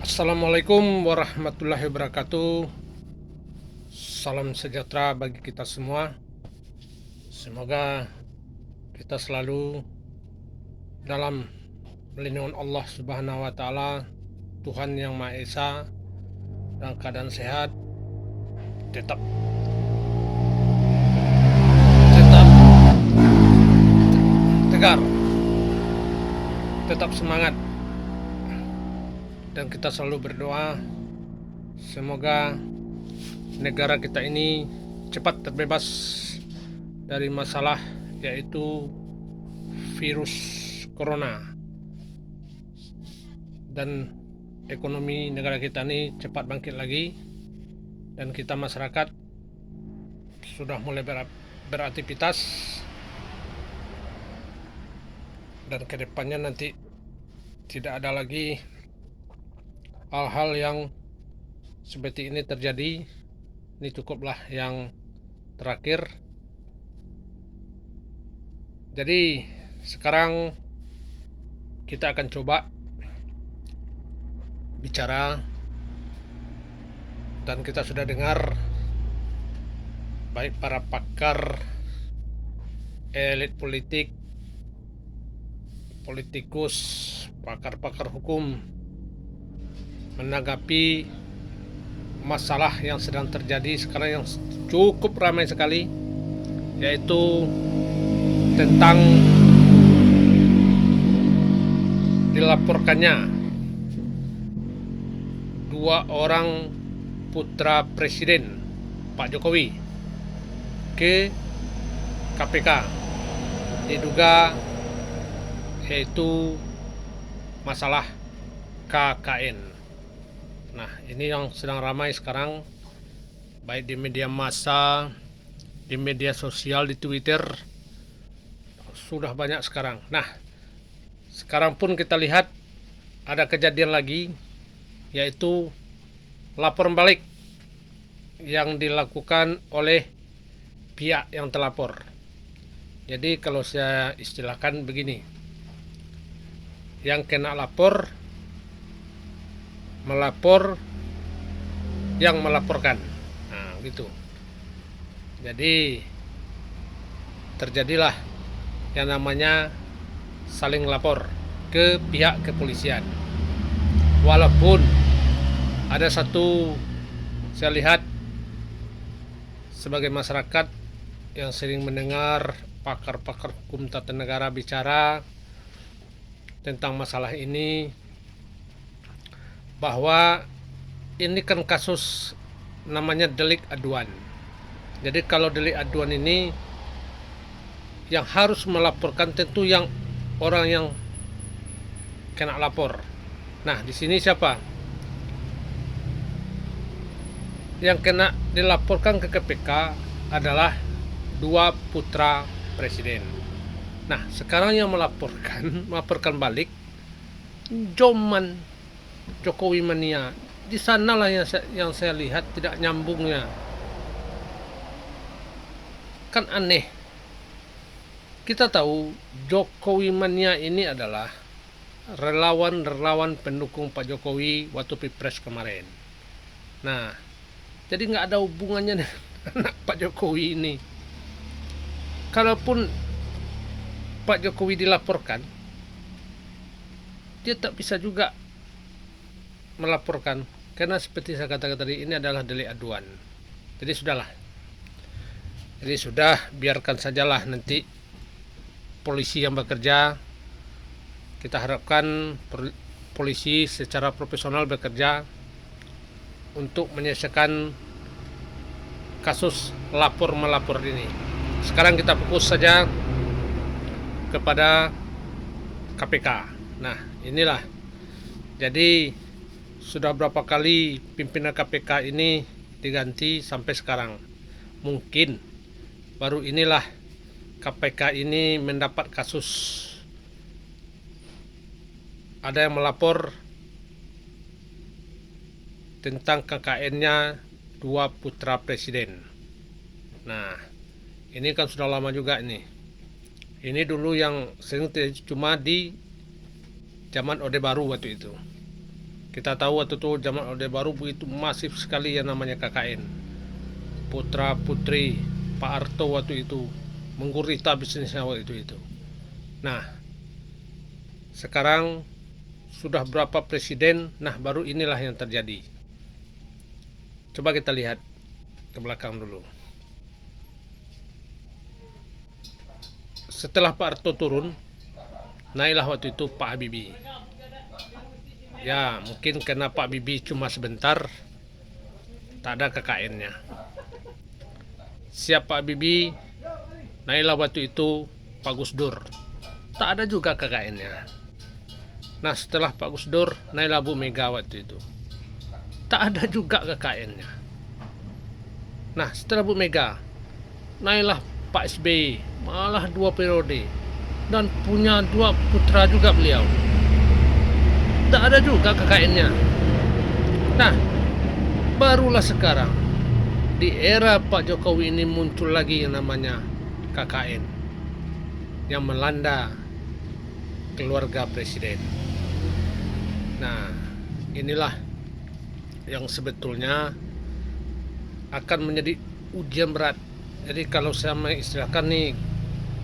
Assalamualaikum warahmatullahi wabarakatuh. Salam sejahtera bagi kita semua. Semoga kita selalu dalam lindungan Allah Subhanahu wa taala, Tuhan yang Maha Esa, dalam keadaan sehat, tetap tetap tegar, tetap semangat. Dan kita selalu berdoa semoga negara kita ini cepat terbebas dari masalah yaitu virus corona, dan ekonomi negara kita ini cepat bangkit lagi, dan kita masyarakat sudah mulai beraktivitas, dan kedepannya nanti tidak ada lagi hal-hal yang seperti ini terjadi. Ini cukuplah yang terakhir. Jadi sekarang kita akan coba bicara, dan kita sudah dengar baik para pakar, elit politik, politikus, pakar-pakar hukum menanggapi masalah yang sedang terjadi sekarang yang cukup ramai sekali, yaitu tentang dilaporkannya 2 orang putra presiden Pak Jokowi ke KPK, diduga yaitu masalah KKN. Nah, ini yang sedang ramai sekarang, baik di media massa, di media sosial, di Twitter, sudah banyak sekarang. Nah, sekarang pun kita lihat ada kejadian lagi, yaitu laporan balik yang dilakukan oleh pihak yang terlapor. Jadi kalau saya istilahkan begini, yang kena lapor melapor yang melaporkan. Nah, gitu. Jadi terjadilah yang namanya saling lapor ke pihak kepolisian. Walaupun ada satu, saya lihat sebagai masyarakat yang sering mendengar pakar-pakar hukum tata negara bicara tentang masalah ini, bahwa ini kan kasus namanya delik aduan. Jadi kalau delik aduan ini yang harus melaporkan tentu yang orang yang kena lapor. Nah, di sini siapa yang kena dilaporkan ke KPK adalah 2 putra presiden. Nah, sekarang yang melaporkan balik Joman Jokowi mania. Di sanalah yang saya lihat tidak nyambungnya. Kan aneh. Kita tahu Jokowi mania ini adalah relawan pendukung Pak Jokowi waktu Pilpres kemarin. Nah, jadi nggak ada hubungannya dengan anak Pak Jokowi ini. Kalaupun Pak Jokowi dilaporkan, dia tak bisa juga melaporkan, karena seperti saya katakan tadi, ini adalah delik aduan. Jadi sudahlah, jadi sudah, biarkan sajalah nanti polisi yang bekerja. Kita harapkan polisi secara profesional bekerja untuk menyelesaikan kasus lapor melapor ini. Sekarang kita fokus saja kepada KPK. Nah, inilah, jadi sudah berapa kali pimpinan KPK ini diganti sampai sekarang. Mungkin baru inilah KPK ini mendapat kasus. Ada yang melapor tentang KKN-nya 2 putra presiden. Nah, ini kan sudah lama juga ini. Ini dulu yang sering cuma di zaman Orde Baru waktu itu. Kita tahu waktu itu zaman Orde Baru begitu masif sekali yang namanya KKN. Putra putri Pak Harto waktu itu menggurita bisnisnya waktu itu. Nah, sekarang sudah berapa presiden, nah baru inilah yang terjadi. Coba kita lihat ke belakang dulu. Setelah Pak Harto turun, naiklah waktu itu Pak Habibie. Ya, mungkin karena Pak Habibie cuma sebentar, tak ada KKN-nya. Siap Pak Habibie, naiklah waktu itu Pak Gus Dur. Tak ada juga KKN-nya. Nah, setelah Pak Gus Dur, naiklah Bu Mega waktu itu. Tak ada juga KKN-nya. Nah, setelah Bu Mega, naiklah Pak SBY, malah 2 periode. Dan punya 2 putra juga beliau. Tak ada juga KKN-nya. Nah, barulah sekarang di era Pak Jokowi ini muncul lagi yang namanya KKN yang melanda keluarga presiden. Nah, inilah yang sebetulnya akan menjadi ujian berat. Jadi kalau saya mengistilahkan nih,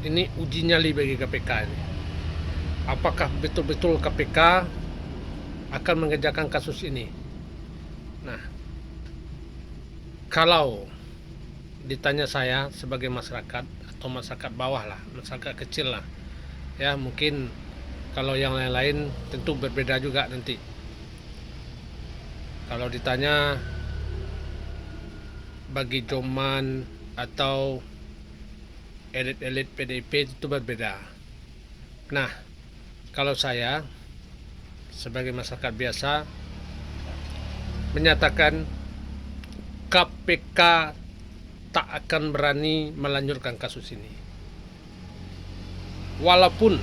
ini uji nyali bagi KPK ini. Apakah betul-betul KPK akan mengerjakan kasus ini? Nah, kalau ditanya saya sebagai masyarakat atau masyarakat bawah lah, masyarakat kecil lah, ya mungkin kalau yang lain-lain tentu berbeda juga nanti. Kalau ditanya bagi Joman atau elit-elit PDIP itu berbeda. Nah, kalau saya sebagai masyarakat biasa menyatakan KPK tak akan berani melanjutkan kasus ini. Walaupun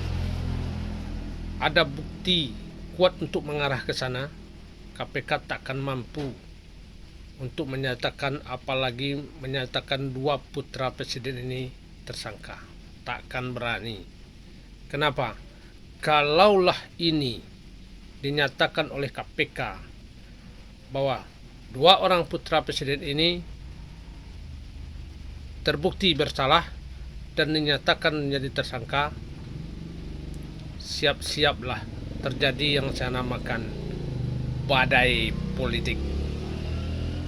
ada bukti kuat untuk mengarah ke sana, KPK tak akan mampu untuk menyatakan, apalagi menyatakan 2 putra presiden ini tersangka. Tak akan berani. Kenapa? Kalaulah ini dinyatakan oleh KPK bahwa 2 orang putra presiden ini terbukti bersalah dan dinyatakan menjadi tersangka, siap-siaplah terjadi yang saya namakan badai politik.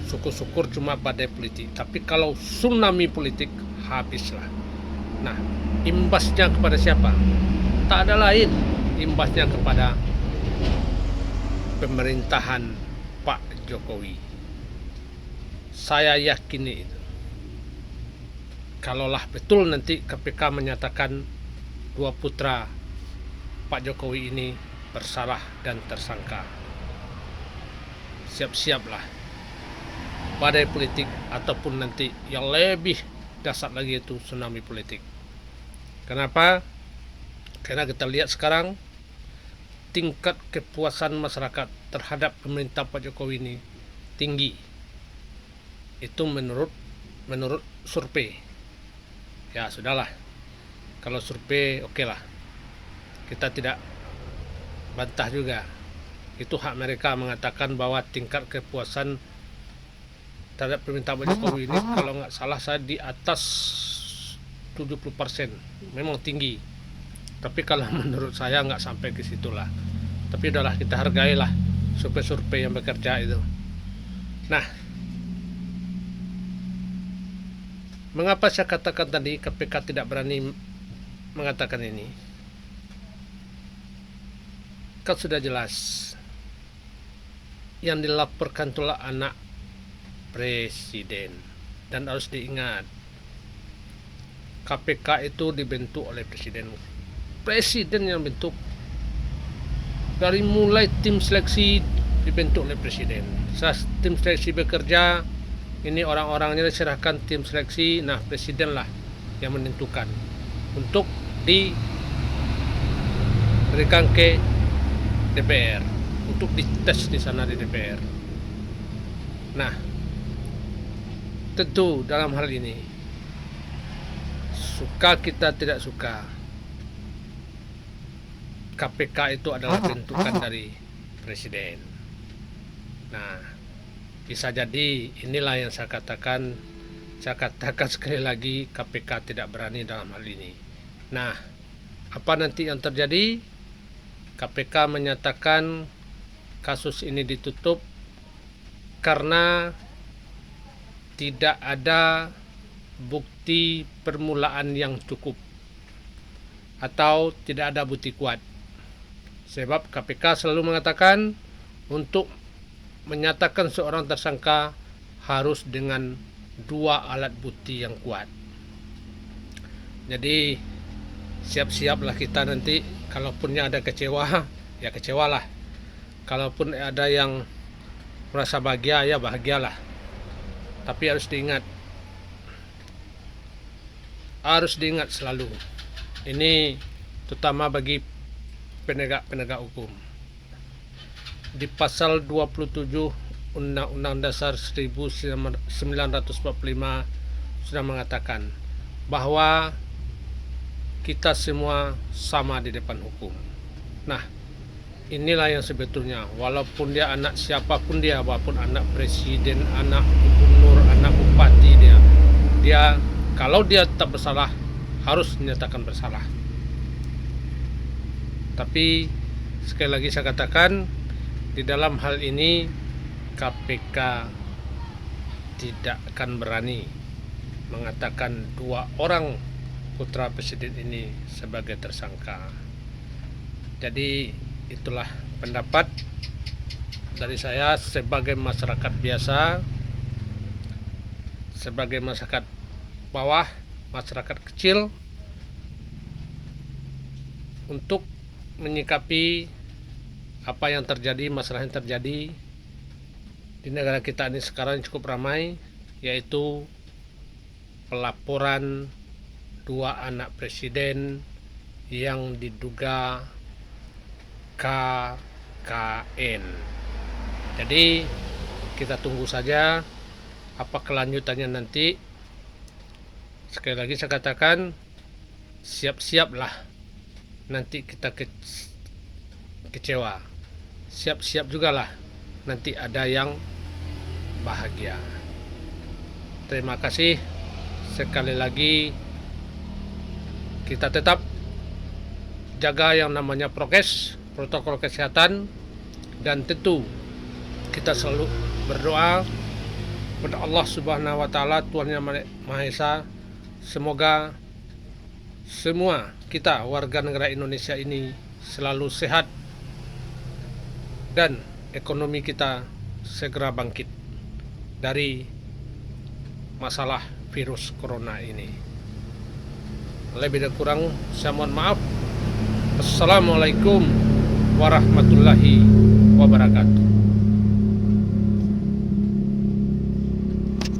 Syukur-syukur cuma badai politik, tapi kalau tsunami politik, habislah. Nah, imbasnya kepada siapa? Tak ada lain, imbasnya kepada pemerintahan Pak Jokowi. Saya yakini itu. Kalaulah betul nanti KPK menyatakan 2 putra Pak Jokowi ini bersalah dan tersangka, siap-siaplah badai politik, ataupun nanti yang lebih dasar lagi itu tsunami politik. Kenapa? Karena kita lihat sekarang tingkat kepuasan masyarakat terhadap pemerintah Pak Jokowi ini tinggi. Itu menurut survei. Ya sudahlah, kalau survei oke lah, kita tidak bantah juga. Itu hak mereka mengatakan bahwa tingkat kepuasan terhadap pemerintah Pak Jokowi ini, kalau nggak salah saya di atas 70%, memang tinggi. Tapi kalau menurut saya nggak sampai ke situlah. Tapi udahlah, kita hargailah survei-survei yang bekerja itu. Nah, mengapa saya katakan tadi KPK tidak berani mengatakan ini? Kan sudah jelas yang dilaporkan itulah anak presiden. Dan harus diingat, KPK itu dibentuk oleh presiden. Presiden yang bentuk. Dari mulai tim seleksi dibentuk oleh presiden. Saat tim seleksi bekerja, ini orang-orangnya diserahkan tim seleksi. Nah, presiden lah yang menentukan untuk diberikan ke DPR, untuk dites di sana di DPR. Nah, tentu dalam hal ini, suka kita tidak suka, KPK itu adalah bentukan dari presiden. Nah, bisa jadi inilah yang saya katakan sekali lagi, KPK tidak berani dalam hal ini. Nah, apa nanti yang terjadi? KPK menyatakan kasus ini ditutup karena tidak ada bukti permulaan yang cukup atau tidak ada bukti kuat. Sebab KPK selalu mengatakan untuk menyatakan seorang tersangka harus dengan 2 alat bukti yang kuat. Jadi siap-siaplah kita nanti, kalaupun ada kecewa, ya kecewalah. Kalaupun ada yang merasa bahagia, ya bahagialah. Tapi harus diingat selalu. Ini terutama bagi penegak hukum. Di pasal 27 Undang-Undang Dasar 1945 sudah mengatakan bahwa kita semua sama di depan hukum. Nah, inilah yang sebetulnya, walaupun dia anak siapapun dia, walaupun anak presiden, anak gubernur, anak bupati, dia kalau dia tetap bersalah harus dinyatakan bersalah. Tapi sekali lagi saya katakan, di dalam hal ini KPK tidak akan berani mengatakan 2 orang putra presiden ini sebagai tersangka. Jadi itulah pendapat dari saya sebagai masyarakat biasa, sebagai masyarakat bawah, masyarakat kecil, untuk menyikapi apa yang terjadi, masalah yang terjadi di negara kita ini sekarang cukup ramai, yaitu pelaporan 2 anak presiden yang diduga KKN. Jadi kita tunggu saja apa kelanjutannya nanti. Sekali lagi saya katakan, siap-siaplah nanti kita kecewa. Siap-siap juga lah nanti ada yang bahagia. Terima kasih sekali lagi. Kita tetap jaga yang namanya prokes, protokol kesehatan, dan tentu kita selalu berdoa kepada Allah Subhanahu wa taala, Tuhan Yang Maha Esa, semoga semua kita warga negara Indonesia ini selalu sehat dan ekonomi kita segera bangkit dari masalah virus corona ini. Lebih dan kurang saya mohon maaf. Assalamualaikum warahmatullahi wabarakatuh.